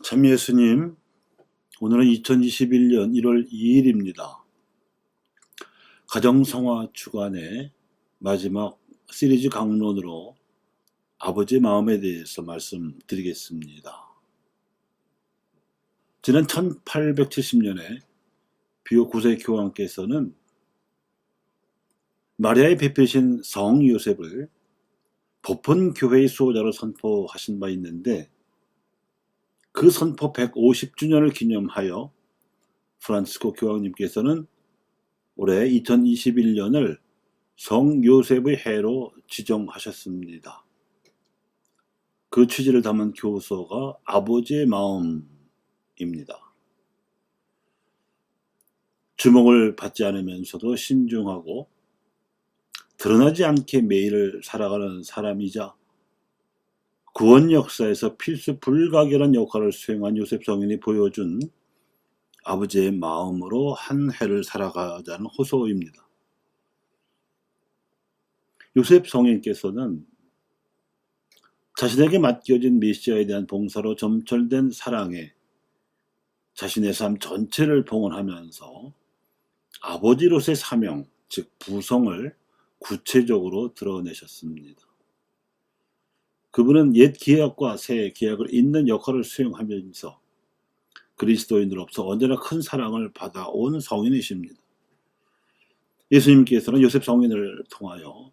참 예수님, 오늘은 2021년 1월 2일입니다. 가정성화 주간의 마지막 시리즈 강론으로 아버지의 마음에 대해서 말씀드리겠습니다. 지난 1870년에 비오 9세 교황께서는 마리아의 베푸신 성 요셉을 pop은 교회의 수호자로 선포하신 바 있는데, 그 선포 150주년을 기념하여 프란치스코 교황님께서는 올해 2021년을 성 요셉의 해로 지정하셨습니다. 그 취지를 담은 교서가 아버지의 마음입니다. 주목을 받지 않으면서도 신중하고 드러나지 않게 매일을 살아가는 사람이자 구원 역사에서 필수 불가결한 역할을 수행한 요셉 성인이 보여준 아버지의 마음으로 한 해를 살아가자는 호소입니다. 요셉 성인께서는 자신에게 맡겨진 메시아에 대한 봉사로 점철된 사랑에 자신의 삶 전체를 봉헌하면서 아버지로서의 사명, 즉 부성을 구체적으로 드러내셨습니다. 그분은 옛 계약과 새 계약을 잇는 역할을 수행하면서 그리스도인으로서 언제나 큰 사랑을 받아온 성인이십니다. 예수님께서는 요셉 성인을 통하여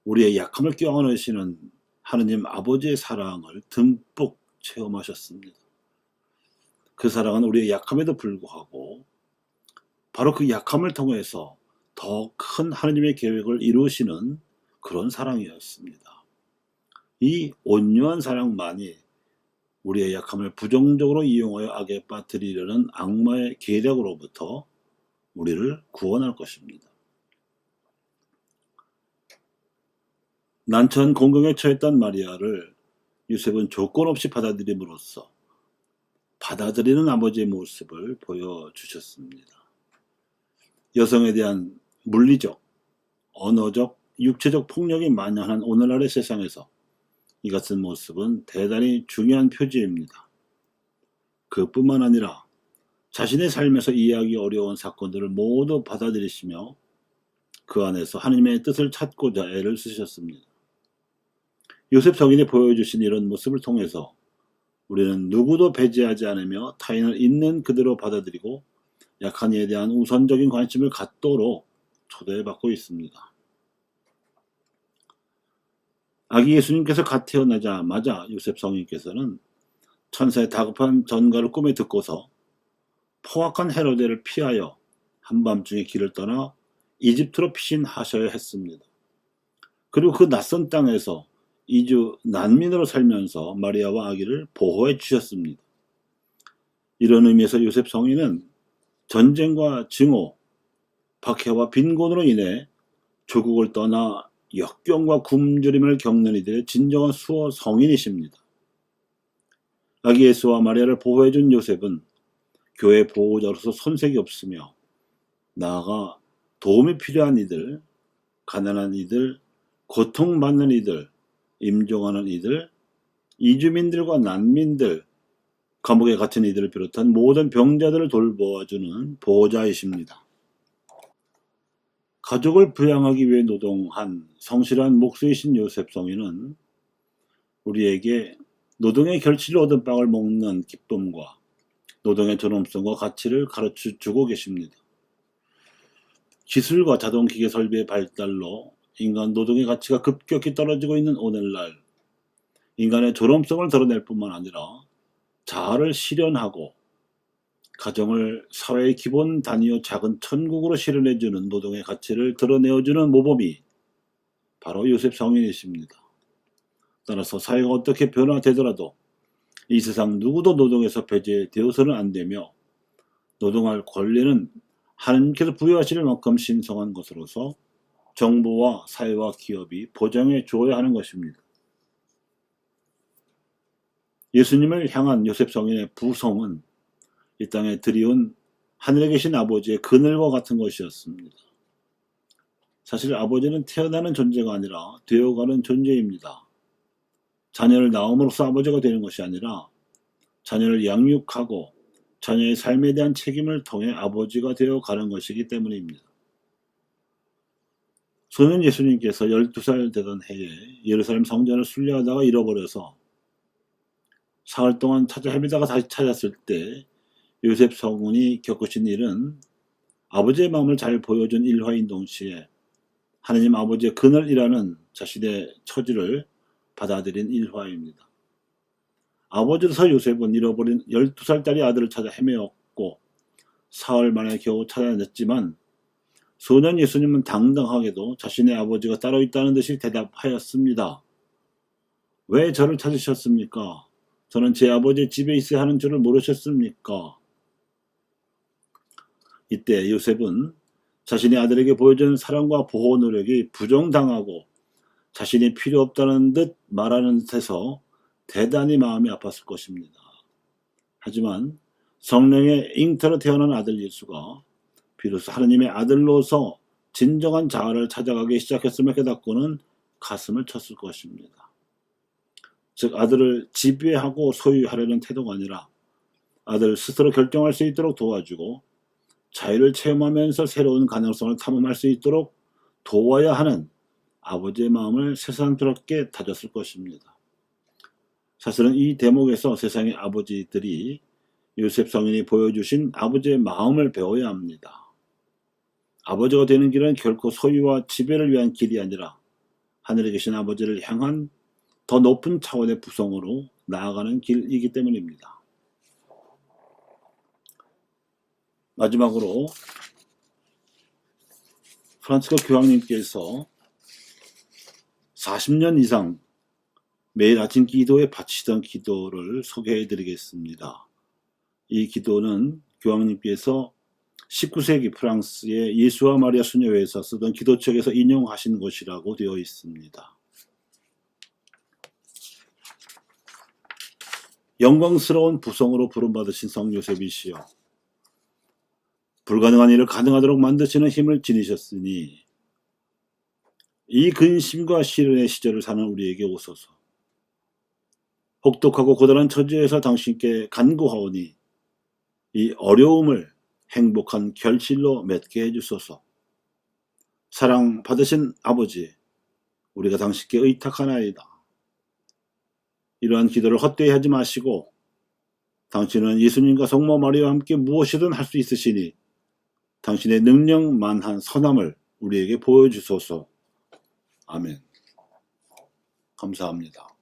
우리의 약함을 껴안으시는 하느님 아버지의 사랑을 듬뿍 체험하셨습니다. 그 사랑은 우리의 약함에도 불구하고 바로 그 약함을 통해서 더 큰 하느님의 계획을 이루시는 그런 사랑이었습니다. 이 온유한 사랑만이 우리의 약함을 부정적으로 이용하여 악에 빠뜨리려는 악마의 계략으로부터 우리를 구원할 것입니다. 난처한 공경에 처했던 마리아를 요셉은 조건 없이 받아들임으로써 받아들이는 아버지의 모습을 보여주셨습니다. 여성에 대한 물리적, 언어적, 육체적 폭력이 만연한 오늘날의 세상에서 이 같은 모습은 대단히 중요한 표지입니다. 그뿐만 아니라 자신의 삶에서 이해하기 어려운 사건들을 모두 받아들이시며 그 안에서 하나님의 뜻을 찾고자 애를 쓰셨습니다. 요셉 성인이 보여주신 이런 모습을 통해서 우리는 누구도 배제하지 않으며 타인을 있는 그대로 받아들이고 약한 이에 대한 우선적인 관심을 갖도록 초대받고 있습니다. 아기 예수님께서 갓 태어나자마자 요셉 성인께서는 천사의 다급한 전가를 꿈에 듣고서 포악한 헤로데를 피하여 한밤중에 길을 떠나 이집트로 피신하셔야 했습니다. 그리고 그 낯선 땅에서 2주 난민으로 살면서 마리아와 아기를 보호해 주셨습니다. 이런 의미에서 요셉 성인은 전쟁과 증오, 박해와 빈곤으로 인해 조국을 떠나 역경과 굶주림을 겪는 이들의 진정한 수호 성인이십니다. 아기 예수와 마리아를 보호해준 요셉은 교회 보호자로서 손색이 없으며 나아가 도움이 필요한 이들, 가난한 이들, 고통받는 이들, 임종하는 이들, 이주민들과 난민들, 감옥에 갇힌 이들을 비롯한 모든 병자들을 돌보아주는 보호자이십니다. 가족을 부양하기 위해 노동한 성실한 목수이신 요셉 성인은 우리에게 노동의 결실을 얻은 빵을 먹는 기쁨과 노동의 존엄성과 가치를 가르쳐주고 계십니다. 기술과 자동기계 설비의 발달로 인간 노동의 가치가 급격히 떨어지고 있는 오늘날 인간의 존엄성을 드러낼 뿐만 아니라 자아를 실현하고 가정을 사회의 기본 단위요 작은 천국으로 실현해주는 노동의 가치를 드러내어주는 모범이 바로 요셉 성인이십니다. 따라서 사회가 어떻게 변화되더라도 이 세상 누구도 노동에서 배제되어서는 안 되며 노동할 권리는 하나님께서 부여하시는 만큼 신성한 것으로서 정부와 사회와 기업이 보장해 주어야 하는 것입니다. 예수님을 향한 요셉 성인의 부성은 이 땅에 드리운 하늘에 계신 아버지의 그늘과 같은 것이었습니다. 사실 아버지는 태어나는 존재가 아니라 되어가는 존재입니다. 자녀를 낳음으로써 아버지가 되는 것이 아니라 자녀를 양육하고 자녀의 삶에 대한 책임을 통해 아버지가 되어 가는 것이기 때문입니다. 소년 예수님께서 12살 되던 해에 예루살렘 성전을 순례하다가 잃어버려서 사흘 동안 찾아 헤매다가 다시 찾았을 때 요셉 성운이 겪으신 일은 아버지의 마음을 잘 보여준 일화인 동시에 하느님 아버지의 그늘이라는 자신의 처지를 받아들인 일화입니다. 아버지로서 요셉은 잃어버린 12살짜리 아들을 찾아 헤매었고 사흘 만에 겨우 찾아냈지만 소년 예수님은 당당하게도 자신의 아버지가 따로 있다는 듯이 대답하였습니다. 왜 저를 찾으셨습니까? 저는 제 아버지의 집에 있어야 하는 줄을 모르셨습니까? 이때 요셉은 자신의 아들에게 보여준 사랑과 보호 노력이 부정당하고 자신이 필요 없다는 듯 말하는 듯해서 대단히 마음이 아팠을 것입니다. 하지만 성령의 잉태로 태어난 아들 예수가 비로소 하느님의 아들로서 진정한 자아를 찾아가기 시작했음을 깨닫고는 가슴을 쳤을 것입니다. 즉 아들을 지배하고 소유하려는 태도가 아니라 아들 스스로 결정할 수 있도록 도와주고 자유를 체험하면서 새로운 가능성을 탐험할 수 있도록 도와야 하는 아버지의 마음을 새삼스럽게 다졌을 것입니다. 사실은 이 대목에서 세상의 아버지들이 요셉 성인이 보여주신 아버지의 마음을 배워야 합니다. 아버지가 되는 길은 결코 소유와 지배를 위한 길이 아니라 하늘에 계신 아버지를 향한 더 높은 차원의 부성으로 나아가는 길이기 때문입니다. 마지막으로 프란치스코 교황님께서 40년 이상 매일 아침 기도에 바치던 기도를 소개해 드리겠습니다. 이 기도는 교황님께서 19세기 프랑스의 예수와 마리아 수녀회에서 쓰던 기도책에서 인용하신 것이라고 되어 있습니다. 영광스러운 부성으로 부름받으신 성 요셉이시여, 불가능한 일을 가능하도록 만드시는 힘을 지니셨으니 이 근심과 시련의 시절을 사는 우리에게 오소서. 혹독하고 고단한 처지에서 당신께 간구하오니 이 어려움을 행복한 결실로 맺게 해주소서. 사랑 받으신 아버지, 우리가 당신께 의탁하나이다. 이러한 기도를 헛되이 하지 마시고 당신은 예수님과 성모 마리아와 함께 무엇이든 할 수 있으시니 당신의 능력만한 선함을 우리에게 보여주소서. 아멘. 감사합니다.